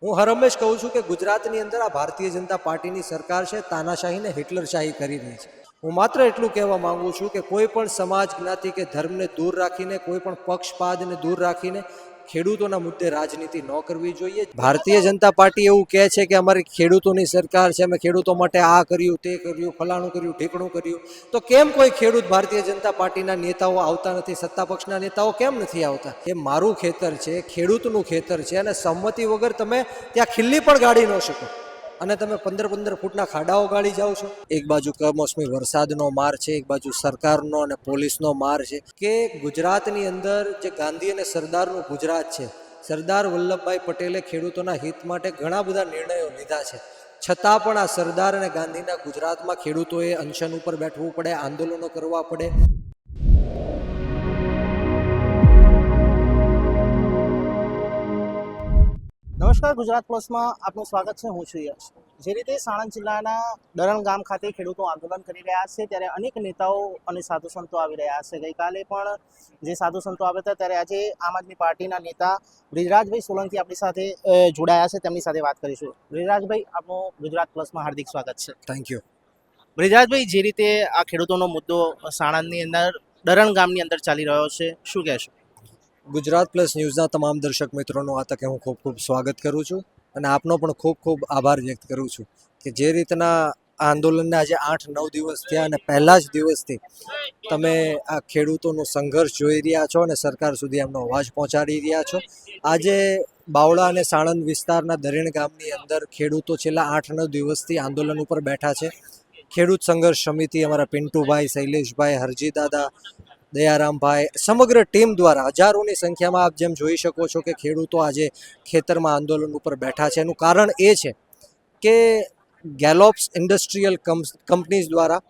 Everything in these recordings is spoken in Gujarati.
હું હર હંમેશ કહું છું કે ગુજરાતની અંદર આ ભારતીય જનતા પાર્ટીની સરકાર છે તાનાશાહીને હિટલરશાહી કરી રહી છે. હું માત્ર એટલું કહેવા માંગુ છું કે કોઈ પણ સમાજ જ્ઞાતિ કે ધર્મને દૂર રાખીને, કોઈ પણ પક્ષપાતને દૂર રાખીને ખેડૂતોના મુદ્દે રાજનીતિ ન કરવી જોઈએ. ભારતીય જનતા પાર્ટી એવું કહે છે કે અમારી ખેડૂતોની સરકાર છે, અમે ખેડૂતો માટે આ કર્યું, તે કર્યું, ફલાણું કર્યું, ઢીકણું કર્યું. તો કેમ કોઈ ખેડૂત ભારતીય જનતા પાર્ટીના નેતાઓ આવતા નથી? સત્તા પક્ષના નેતાઓ કેમ નથી આવતા? એ મારું ખેતર છે, ખેડૂતનું ખેતર છે, અને સંમતિ વગર તમે ત્યાં ખિલ્લી પણ ગાડી ન શકો અને તમે 15-15 ફૂટના ખાડાઓ ગાળી જાઓ છો. એક બાજુ કમોસમી વરસાદનો માર છે, એક બાજુ સરકારનો અને પોલીસનો માર છે. કે ગુજરાતની અંદર જે ગાંધી અને સરદારનું ગુજરાત છે, સરદાર વલ્લભભાઈ પટેલે ખેડૂતોના હિત માટે ઘણા બધા નિર્ણયો લીધા છે. છતાં પણ આ સરદાર અને ગાંધીના ગુજરાતમાં ખેડૂતોએ અનશન ઉપર બેઠવું પડે, આંદોલનો કરવા પડે. નમસ્કાર, ગુજરાત પ્લસમાં આપનું સ્વાગત છે. હું છું યશ. જે રીતે સાણંદ જિલ્લાના દરણ ગામ ખાતે ખેડૂતો આંદોલન કરી રહ્યા છે, ત્યારે અનેક નેતાઓ અને સાધુ સંતો આવી રહ્યા છે. ગઈકાલે પણ જે સાધુ સંતો આવ્યા હતા, ત્યારે આજે આમ આદમી પાર્ટીના નેતા બ્રિજરાજભાઈ સોલંકી આપણી સાથે જોડાયા છે. તેમની સાથે વાત કરીશું. બ્રિજરાજભાઈ, આપનું ગુજરાત પ્લસમાં હાર્દિક સ્વાગત છે. Thank you. બ્રિજરાજભાઈ, જે રીતે આ ખેડૂતોનો મુદ્દો સાણંદની અંદર દરણ ગામની અંદર ચાલી રહ્યો છે, શું કહેશો? ગુજરાત પ્લસ ન્યૂઝના તમામ દર્શક મિત્રોનું આ તકે હું ખૂબ ખૂબ સ્વાગત કરું છું અને આપનો પણ ખૂબ ખૂબ આભાર વ્યક્ત કરું છું કે જે રીતના આ આંદોલનને આજે 8-9 દિવસ થયા અને પહેલા જ દિવસથી તમે આ ખેડૂતોનો સંઘર્ષ જોઈ રહ્યા છો અને સરકાર સુધી એમનો અવાજ પહોંચાડી રહ્યા છો. આજે બાવળા અને સાણંદ વિસ્તારના દરેણ ગામની અંદર ખેડૂતો છેલ્લા 8-9 દિવસથી આંદોલન ઉપર બેઠા છે. ખેડૂત સંઘર્ષ સમિતિ, અમારા પિન્ટુભાઈ, શૈલેષભાઈ, હરજીદાદા, દયારામભાઈ, સમગ્ર ટીમ દ્વારા હજારોની સંખ્યામાં આપ જેમ જોઈ શકો છો કે ખેડૂતો આજે ખેતરમાં આંદોલન ઉપર બેઠા છે. એનું કારણ એ છે કે ગેલોપ્સ ઇન્ડસ્ટ્રીયલ કંપનીઝ દ્વારા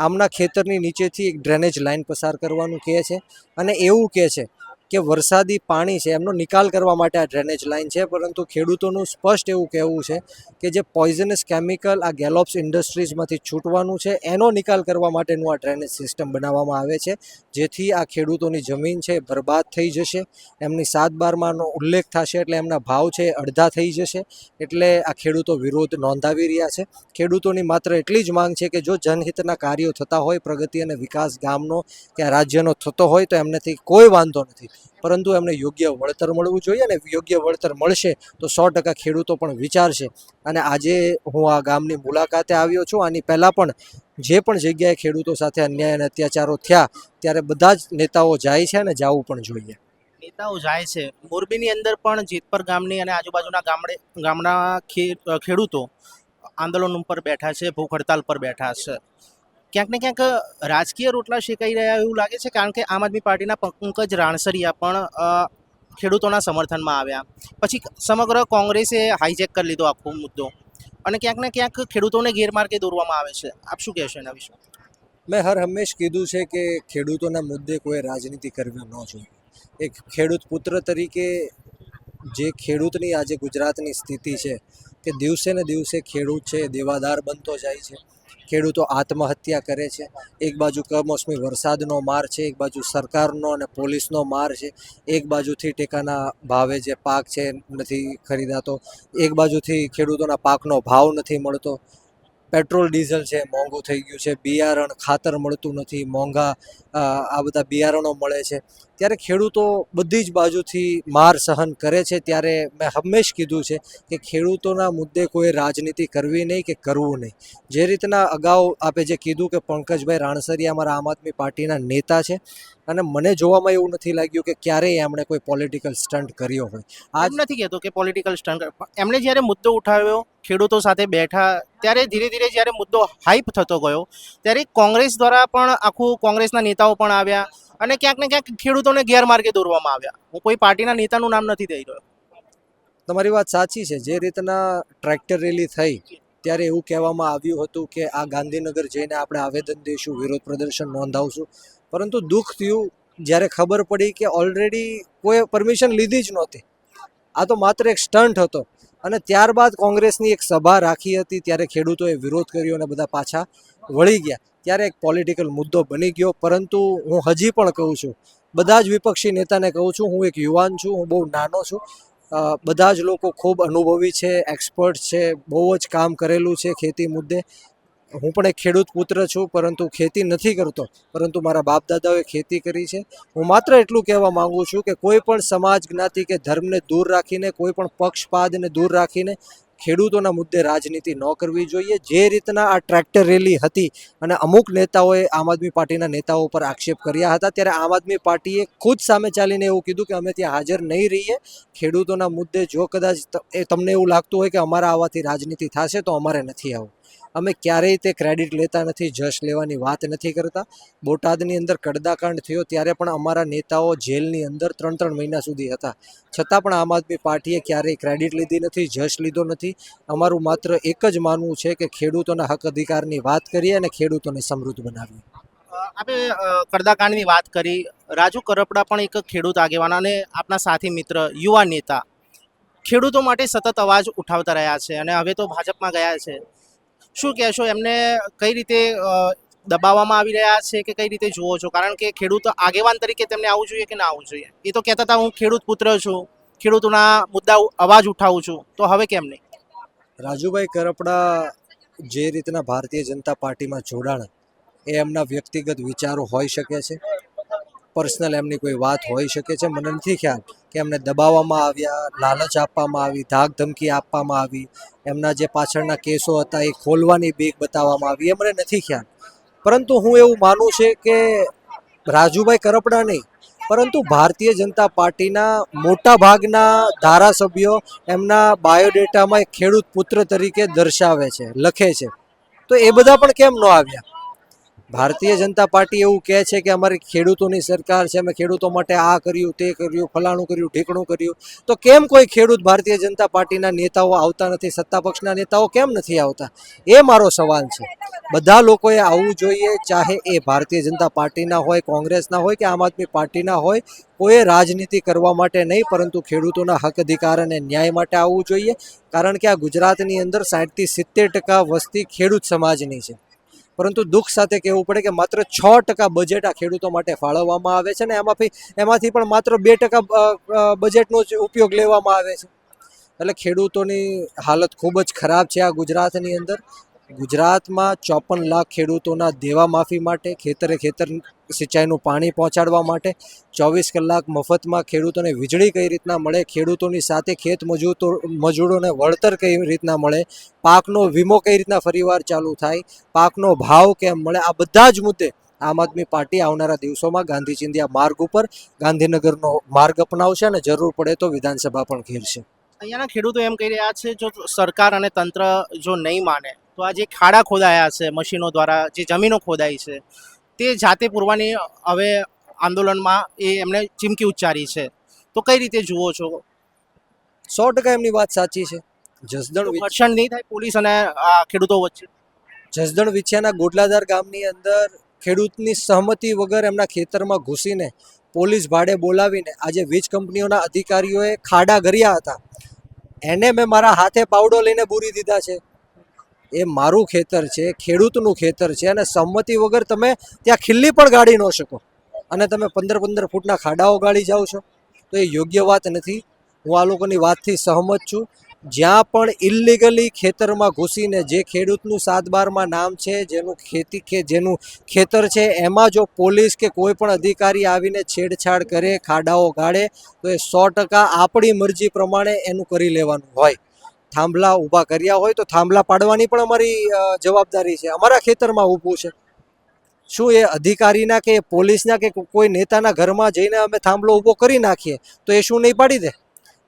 આમના ખેતરની નીચેથી એક ડ્રેનેજ લાઇન પસાર કરવાનું કહે છે અને એવું કહે છે કે વરસાદી પાણી છે એમનો નિકાલ કરવા માટે આ ડ્રેનેજ લાઇન છે. પરંતુ ખેડૂતોનું સ્પષ્ટ એવું કહેવું છે કે જે પોઈઝનસ કેમિકલ આ ગેલોપ્સ ઇન્ડસ્ટ્રીઝમાંથી છૂટવાનું છે એનો નિકાલ કરવા માટેનું આ ડ્રેનેજ સિસ્ટમ બનાવવામાં આવે છે, જેથી આ ખેડૂતોની જમીન છે બરબાદ થઈ જશે. એમની 7/12નો ઉલ્લેખ થશે એટલે એમના ભાવ છે અડધા થઈ જશે. એટલે આ ખેડૂતો વિરોધ નોંધાવી રહ્યા છે. ખેડૂતોની માત્ર એટલી જ માંગ છે કે જો જનહિતના કાર્યો થતા હોય, પ્રગતિ અને વિકાસ ગામનો કે રાજ્યનો થતો હોય તો એમનેથી કોઈ વાંધો નથી, પરંતુ એમને યોગ્ય વળતર મળવું જોઈએ અને યોગ્ય વળતર મળશે તો 100% ખેડૂતો પણ વિચારશે. અને આજે હું આ ગામની મુલાકાતે આવ્યો છું. આની પહેલાં પણ જે પણ જગ્યાએ ખેડૂતો સાથે અન્યાય અને અત્યાચારો થયા ત્યારે બધા જ નેતાઓ જાય છે અને જવું પણ જોઈએ. નેતાઓ જાય છે. મોરબીની અંદર પણ જેતપર ગામની અને આજુબાજુના ગામના ખેડૂતો આંદોલન ઉપર બેઠા છે, ભૂખ હડતાલ પર બેઠા છે. ક્યાંક ને ક્યાંક રાજકીય રોટલા શેકાઈ રહ્યા એવું લાગે છે, કારણ કે આમ આદમી પાર્ટીના પંકજ રાણસરિયા પણ ખેડૂતોના સમર્થનમાં આવ્યા. પછી સમગ્ર કોંગ્રેસે હાઈજેક કરી લીધો આખો મુદ્દો અને ક્યાંક ને ક્યાંક ખેડૂતોને ગેરમાર્ગે દોરવામાં આવે છે. આપ શું કહેશો એના વિશે? મેં હર હંમેશ કીધું છે કે ખેડૂતોના મુદ્દે કોઈ રાજનીતિ કરવી ન જોઈએ. એક ખેડૂત પુત્ર તરીકે જે ખેડૂતની આજે ગુજરાતની સ્થિતિ છે કે દિવસે ને દિવસે ખેડૂત છે દેવાદાર બનતો જાય છે. ખેડૂતો આત્મહત્યા કરે છે. એક બાજુ કમોસમી વરસાદનો માર છે, એક બાજુ સરકારનો અને પોલીસનો માર છે, એક બાજુથી ટેકાના ભાવે જે પાક છે નથી ખરીદાતો, એક બાજુથી ખેડૂતોના પાકનો ભાવ નથી મળતો, પેટ્રોલ ડીઝલ છે મોંઘું થઈ ગયું છે, બિયારણ ખાતર મળતું નથી, મોંઘા આ બધા બિયારણો મળે છે. ત્યારે ખેડૂતો બધી જ બાજુથી માર સહન કરે છે. ત્યારે મેં હંમેશ કીધું છે કે ખેડૂતોના મુદ્દે કોઈ રાજનીતિ કરવી નહીં કે કરવું નહીં. જે રીતના અગાઉ આપે જે કીધું કે પંકજભાઈ રાણસરિયા અમારા આમ આદમી પાર્ટીના નેતા છે અને મને જોવામાં એવું નથી લાગ્યું કે ક્યારેય એમણે કોઈ પોલિટિકલ સ્ટન્ટ કર્યો હોય. આજ નથી કહેતો કે પોલિટિકલ સ્ટન્ટ, એમણે જ્યારે મુદ્દો ઉઠાવ્યો, ખેડૂતો સાથે બેઠા, ત્યારે ધીરે ધીરે જ્યારે મુદ્દો હાઈપ થતો ગયો ત્યારે કોંગ્રેસ દ્વારા પણ કોંગ્રેસના નેતાઓ પણ આવ્યા અને ક્યાંક ને ક્યાંક ખેડૂતોને ગેરમાર્ગે દોરવામાં આવ્યા. હું કોઈ પાર્ટીના નેતાનું નામ નથી દઈ રહ્યો. તમારી વાત સાચી છે. જે રીતના ટ્રેક્ટર રેલી થઈ ત્યારે એવું કહેવામાં આવ્યું હતું કે આ ગાંધીનગર જઈને આપણે આવેદન દઈશું, વિરોધ પ્રદર્શન નોંધાવશું. પરંતુ દુઃખ થયું જ્યારે ખબર પડી કે ઓલરેડી કોઈ પરમિશન લીધી જ નહોતી. આ તો માત્ર એક સ્ટન્ટ હતો. અને ત્યારબાદ કોંગ્રેસની એક સભા રાખી હતી, ત્યારે ખેડૂતોએ વિરોધ કર્યો અને બધા પાછા વળી ગયા. ત્યારે એક પોલિટિકલ મુદ્દો બની ગયો. પરંતુ હું હજી પણ કહું છું, બધા જ વિપક્ષી નેતાને કહું છું, હું એક યુવાન છું, હું બહુ નાનો છું, બધા જ લોકો ખૂબ અનુભવી છે, એક્સપર્ટ છે, બહુ જ કામ કરેલું છે ખેતી મુદ્દે. હું પણ એક ખેડૂત પુત્ર છું, પરંતુ ખેતી નથી કરતો, પરંતુ મારા બાપ દાદાઓએ ખેતી કરી છે. હું માત્ર એટલું કહેવા માંગુ છું કે કોઈ પણ સમાજ, જ્ઞાતિ કે ધર્મને દૂર રાખીને, કોઈ પણ પક્ષપાતને દૂર રાખીને ખેડૂતોના મુદ્દે રાજનીતિ ન કરવી જોઈએ. જે રીતના આ ટ્રેક્ટર રેલી હતી અને અમુક નેતાઓએ આમ આદમી પાર્ટીના નેતાઓ પર આક્ષેપ કર્યા હતા, ત્યારે આમ આદમી પાર્ટીએ ખુદ સામે ચાલીને એવું કીધું કે અમે ત્યાં હાજર નહીં રહીએ. ખેડૂતોના મુદ્દે જો કદાચ તમને એવું લાગતું હોય કે અમારા આવવાથી રાજનીતિ થશે, તો અમારે નથી આવવું. અમે ક્યારેય તે ક્રેડિટ લેતા નથી, જશ લેવાની વાત નથી કરતા. બોટાદની અંદર કડદાકાંડ થયો ત્યારે પણ અમારા નેતાઓ જેલની અંદર 3-3 મહિના સુધી હતા, છતાં પણ આમ આદમી પાર્ટીએ ક્યારેય ક્રેડિટ લીધી નથી, જશ લીધો નથી. અમારું માત્ર એક જ માનવું છે કે ખેડૂતોના હક અધિકારની વાત કરીએ અને ખેડૂતોને સમૃદ્ધ બનાવીએ. આપણે કડદાકાંડની વાત કરી. રાજુ કરપડા પણ એક ખેડૂત આગેવાન અને આપના સાથી મિત્ર, યુવા નેતા, ખેડૂતો માટે સતત અવાજ ઉઠાવતા રહ્યા છે અને હવે તો ભાજપમાં ગયા છે. શું કહેશો, એમને કઈ રીતે દબાવવામાં આવી રહ્યા છે કે કઈ રીતે જુઓ છો? કારણ કે ખેડૂત આગેવાન તરીકે તેમને આવવું જોઈએ કે ના આવવું જોઈએ? એ તો કહેતા હતા હું ખેડૂત પુત્ર છું, ખેડૂતોના મુદ્દા અવાજ ઉઠાવું છું, તો હવે કેમ નહીં? રાજુભાઈ કરપડા જે રીતના ભારતીય જનતા પાર્ટીમાં જોડાણ, એ એમના વ્યક્તિગત વિચારો હોઈ શકે છે, પર્સનલ એમની કોઈ વાત હોઈ શકે છે. મને નથી ખ્યાલ કે એમને દબાવવામાં આવ્યા, લાલચ આપવામાં આવી, ધાક ધમકી આપવામાં આવી, એમના જે પાછળના કેસો હતા એ ખોલવાની બીક બતાવવામાં આવી, એ મને નથી ખ્યાલ. પરંતુ હું એવું માનું છે કે રાજુભાઈ કરપડા નહીં, પરંતુ ભારતીય જનતા પાર્ટીના મોટા ભાગના ધારાસભ્યો એમના બાયોડેટામાં એક ખેડૂત પુત્ર તરીકે દર્શાવે છે, લખે છે. તો એ બધા પણ કેમ ન આવ્યા? ભારતીય જનતા પાર્ટી એવું કહે છે કે અમારી ખેડૂતોની સરકાર છે, અમે ખેડૂતો માટે આ કર્યું, તે કર્યું, ફલાણું કર્યું, ઢીકણું કર્યું. તો કેમ કોઈ ખેડૂત ભારતીય જનતા પાર્ટીના નેતાઓ આવતા નથી, સત્તા પક્ષના નેતાઓ કેમ નથી આવતા? એ મારો સવાલ છે. બધા લોકોએ આવવું જોઈએ, ચાહે એ ભારતીય જનતા પાર્ટીના હોય, કોંગ્રેસના હોય કે આમ આદમી પાર્ટીના હોય. કોઈ રાજનીતિ કરવા માટે નહીં, પરંતુ ખેડૂતોના હક અધિકાર અને ન્યાય માટે આવવું જોઈએ. કારણ કે આ ગુજરાતની અંદર 60-70% વસ્તી ખેડૂત સમાજની છે. પરંતુ દુઃખ સાથે કહેવું પડે કે માત્ર 6% બજેટ આ ખેડૂતો માટે ફાળવવામાં આવે છે, ને એમાંથી પણ માત્ર 2% બજેટનો જ ઉપયોગ લેવામાં આવે છે. એટલે ખેડૂતોની હાલત ખૂબ જ ખરાબ છે આ ગુજરાતની અંદર. ગુજરાતમાં 54 લાખ ખેડૂતોના દેવા માફી માટે, ખેતરે ખેતર સિંચાઈનું પાણી પહોંચાડવા માટે, 24 કલાક મફતમાં ખેડૂતોને વીજળી કઈ રીતના મળે, ખેડૂતોની સાથે ખેત મજૂરોને વળતર કઈ રીતના મળે, પાકનો વીમો કઈ રીતના ફરીવાર ચાલુ થાય, પાકનો ભાવ કેમ મળે, આ બધા જ મુદ્દે આમ આદમી પાર્ટી આવનારા દિવસોમાં ગાંધી ચિંધ્યા માર્ગ ઉપર ગાંધીનગરનો માર્ગ અપનાવશે અને જરૂર પડે તો વિધાનસભા પણ ઘેરશે. અહીંયાના ખેડૂતો એમ કહી રહ્યા છે, જો સરકાર અને તંત્ર જો નહીં માને તો આ જે ખાડા ખોદાયા છે મશીનો દ્વારા, જે જમીનો ખોદાઈ છે, તે જાતે પૂરવાની હવે આંદોલનમાં એ એમણે ચીમકી ઉચ્ચારી છે. તો કઈ રીતે જુઓ છો? 100% એમની વાત સાચી છે. જસદણ ઘર્ષણ નહીં થાય પોલીસ અને આ ખેડૂતો વચ્ચે? જસદણ વિછિયાના ગોડલાદાર ગામની અંદર ખેડૂતની સહમતિ વગર એમના ખેતરમાં ઘૂસીને પોલીસ ભાડે બોલાવીને આજે વીજ કંપનીઓના અધિકારીઓએ ખાડા ગર્યા હતા. એને મેં મારા હાથે પાવડો લઈને બૂરી દીધા છે. એ મારું ખેતર છે, ખેડૂતનું ખેતર છે, અને સંમતિ વગર તમે ત્યાં ખિલ્લી પણ ગાડી ન શકો અને તમે 15-15 ફૂટના ખાડાઓ ગાળી જાઓ છો, તો એ યોગ્ય વાત નથી. હું આ લોકોની વાતથી સહમત છું. જ્યાં પણ ઇલીગલી ખેતરમાં ઘૂસીને જે ખેડૂતનું 7/12માં નામ છે, જેનું ખેતર છે, એમાં જો પોલીસ કે કોઈ પણ અધિકારી આવીને છેડછાડ કરે, ખાડાઓ ગાળે, તો એ 100% આપણી મરજી પ્રમાણે એનું કરી લેવાનું હોય. થાંભલા ઊભા કર્યા હોય તો થાંભલા પાડવાની પણ અમારી જવાબદારી છે. અમારા ખેતરમાં ઊભું છે, શું એ અધિકારીના કે પોલીસના કે કોઈ નેતાના ઘરમાં જઈને અમે થાંભલો ઊભો કરી નાખીએ તો એ શું નહીં પાડી દે?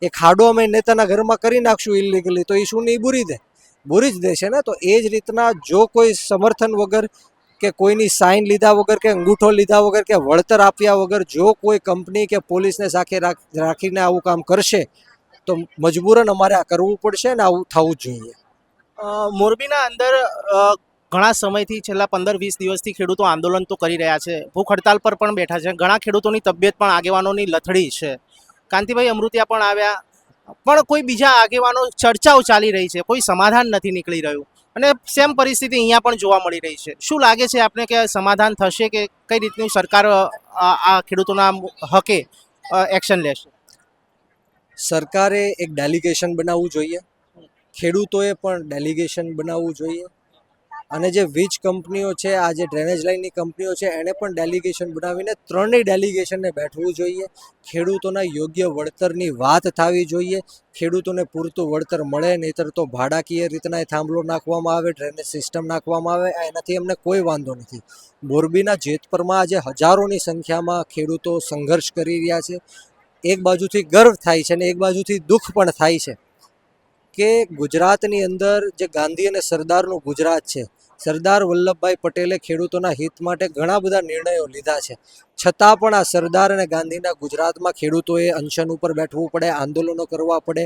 એ ખાડો અમે નેતાના ઘરમાં કરી નાખશું ઇલીગલી, તો એ શું નહીં બૂરી દે? બૂરી જ દેશે ને. તો એ જ રીતના જો કોઈ સમર્થન વગર કે કોઈની સાઇન લીધા વગર કે અંગૂઠો લીધા વગર કે વળતર આપ્યા વગર જો કોઈ કંપની કે પોલીસને સાથે રાખીને આવું કામ કરશે તો મજબૂરન અમારે આ કરવું પડશે ને આવું થવું જ જોઈએ. મોરબીના અંદર ઘણા સમયથી છેલ્લા 15-20 દિવસથી ખેડૂતો આંદોલન તો કરી રહ્યા છે, ભૂખ હડતાલ પર પણ બેઠા છે. ઘણા ખેડૂતોની તબિયત પણ આગેવાનોની લથડી છે. કાંતિભાઈ અમૃતિયા પણ આવ્યા, પણ કોઈ બીજા આગેવાનો, ચર્ચાઓ ચાલી રહી છે, કોઈ સમાધાન નથી નીકળી રહ્યું અને સેમ પરિસ્થિતિ અહીંયા પણ જોવા મળી રહી છે. શું લાગે છે આપને કે સમાધાન થશે કે કઈ રીતનું સરકાર આ ખેડૂતોના હકે એક્શન લેશે? સરકારે એક ડેલિગેશન બનાવવું જોઈએ, ખેડૂતોએ પણ ડેલિગેશન બનાવવું જોઈએ, અને જે વીજ કંપનીઓ છે, આ જે ડ્રેનેજ લાઇનની કંપનીઓ છે, એણે પણ ડેલિગેશન બનાવીને ત્રણેય ડેલિગેશનને બેઠવું જોઈએ. ખેડૂતોના યોગ્ય વળતરની વાત થવી જોઈએ. ખેડૂતોને પૂરતું વળતર મળે, નહીંતર તો ભાડાકીય રીતના એ થાંભલો નાખવામાં આવે, ડ્રેનેજ સિસ્ટમ નાખવામાં આવે, એનાથી અમને કોઈ વાંધો નથી. મોરબીના જેતપરમાં આજે હજારોની સંખ્યામાં ખેડૂતો સંઘર્ષ કરી રહ્યા છે. એક બાજુથી ગર્વ થાય છે અને એક બાજુથી દુઃખ પણ થાય છે કે ગુજરાતની અંદર જે ગાંધી અને સરદારનું ગુજરાત છે, સરદાર વલ્લભભાઈ પટેલે ખેડૂતોના હિત માટે ઘણા બધા નિર્ણયો લીધા છે. છતાં પણ આ સરદાર અને ગાંધીના ગુજરાતમાં ખેડૂતોએ અનશન ઉપર બેઠવું પડે, આંદોલનો કરવા પડે.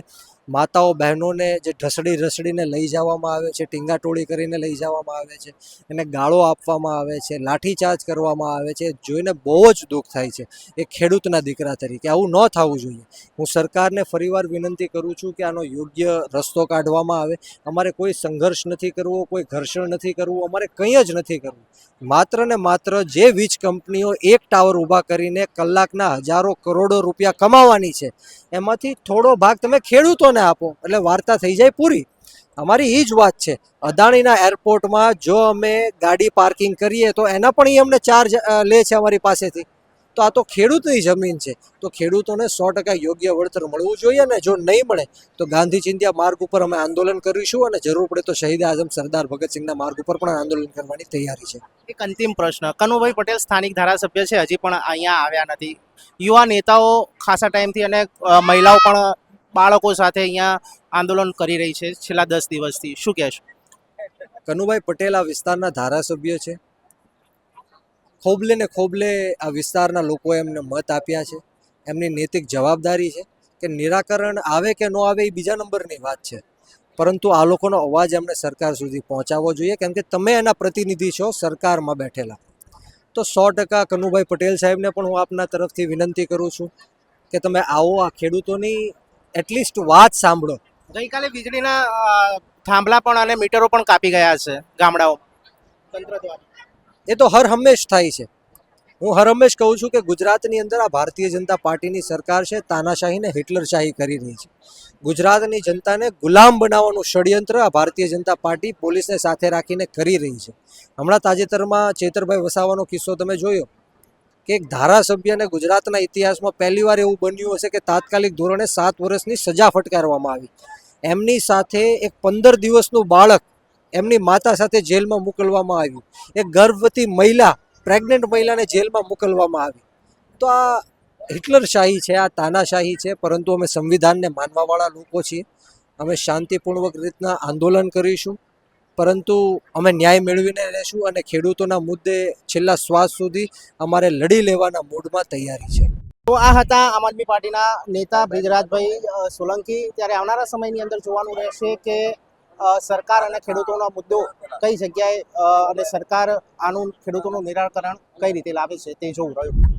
માતાઓ બહેનોને જે ઢસડીને લઈ જવામાં આવે છે, ટીંગાટોળી કરીને લઈ જવામાં આવે છે, એને ગાળો આપવામાં આવે છે, લાઠીચાર્જ કરવામાં આવે છે, જોઈને બહુ જ દુઃખ થાય છે એ ખેડૂતના દીકરા તરીકે. આવું ન થવું જોઈએ. હું સરકારને ફરીવાર વિનંતી કરું છું કે આનો યોગ્ય રસ્તો કાઢવામાં આવે. અમારે કોઈ સંઘર્ષ નથી કરવો, કોઈ ઘર્ષણ નથી કરવું, અમારે કંઈ જ નથી કરવું. માત્ર ને માત્ર જે વીજ કંપનીઓ એક ટાવર ઊભા કરીને કલાકના હજારો કરોડો રૂપિયા કમાવાની છે, એમાંથી થોડો ભાગ તમે ખેડૂતોને આપો એટલે વાર્તા થઈ જાય પૂરી. અમારી એ જ વાત છે. અદાણીના એરપોર્ટમાં જો અમે ગાડી પાર્કિંગ કરીએ તો એના પણ એ અમને ચાર્જ લે છે અમારી પાસેથી. તો આ તો ખેડૂતની જમીન છે, તો ખેડૂતોને 100% યોગ્ય વળતર મળવું જોઈએ. ને જો નહીં મળે તો ગાંધી ચિંધ્યા માર્ગ ઉપર અમે આંદોલન કરીશું, અને જરૂર પડે તો શહીદ આઝમ સરદાર ભગતસિંહના માર્ગ ઉપર પણ આંદોલન કરવાની તૈયારી છે. એક અંતિમ પ્રશ્ન, કનુભાઈ પટેલ સ્થાનિક ધારાસભ્ય છે, હજી પણ અહીંયા આવ્યા નથી. યુવા નેતાઓ ખાસા ટાઈમથી અને મહિલાઓ પણ બાળકો સાથે અહીંયા આંદોલન કરી રહી છે છેલ્લા 10 દિવસથી, શું કહેશો? કનુભાઈ પટેલ આ વિસ્તારના ધારાસભ્ય છે. ખોબલે ને ખોબલે આ વિસ્તારના લોકોએ એમને મત આપ્યા છે. એમની નૈતિક જવાબદારી છે કે નિરાકરણ આવે કે ન આવે એ બીજા નંબરની વાત છે, પરંતુ આ લોકોનો અવાજ એમને સરકાર સુધી પહોંચાડવો જોઈએ, કેમ કે તમે એના પ્રતિનિધિ છો સરકારમાં બેઠેલા. તો 100% કનુભાઈ પટેલ સાહેબને પણ હું આપના તરફથી વિનંતી કરું છું કે તમે આવો, આ ખેડૂતોની એટલીસ્ટ વાત સાંભળો. ગઈકાલે વીજળીના થાંભલા પણ અને મીટરો પણ કાપી ગયા છે ગામડાઓ તંત્ર દ્વારા. એ તો હર હંમેશ થાય છે. હું હર હંમેશ કહું છું કે ગુજરાતની અંદર આ ભારતીય જનતા પાર્ટીની સરકાર છે, તાનાશાહીને હિટલરશાહી કરી રહી છે. ગુજરાતની જનતાને ગુલામ બનાવવાનું ષડયંત્ર આ ભારતીય જનતા પાર્ટી પોલીસને સાથે રાખીને કરી રહી છે. હમણાં તાજેતરમાં ચેતરભાઈ વસાવાનો કિસ્સો તમે જોયો કે એક ધારાસભ્યને ગુજરાતના ઇતિહાસમાં પહેલીવાર એવું બન્યું હશે કે તાત્કાલિક ધોરણે 7 વર્ષની સજા ફટકારવામાં આવી. એમની સાથે એક 15 દિવસનું બાળક એમની માતા સાથે જેલમાં મોકલવામાં આવ્યું. એક ગર્ભવતી મહિલા, પ્રેગ્નન્ટ મહિલાને જેલમાં મોકલવામાં આવી. તો આ હિટલરશાહી છે, આ તાનાશાહી છે. પરંતુ અમે સંવિધાનને માનવાવાળા લોકો છીએ. અમે શાંતિપૂર્વક રીતના આંદોલન કરીશું, પરંતુ અમે ન્યાય મેળવીને રહેશું, અને ખેડૂતોના મુદ્દે છેલ્લા શ્વાસ સુધી અમારે લડી લેવાના મૂડમાં તૈયારી છે. તો આ હતા આમ આદમી પાર્ટીના નેતા બ્રિજરાજભાઈ સોલંકી. ત્યારે આવનારા સમયની અંદર જોવાનું રહેશે કે સરકાર અને ખેડૂતોનો મુદ્દો કઈ જગ્યાએ અને સરકાર આનું ખેડૂતોનું નિરાકરણ કઈ રીતે લાવે છે તે જોવું રહ્યું.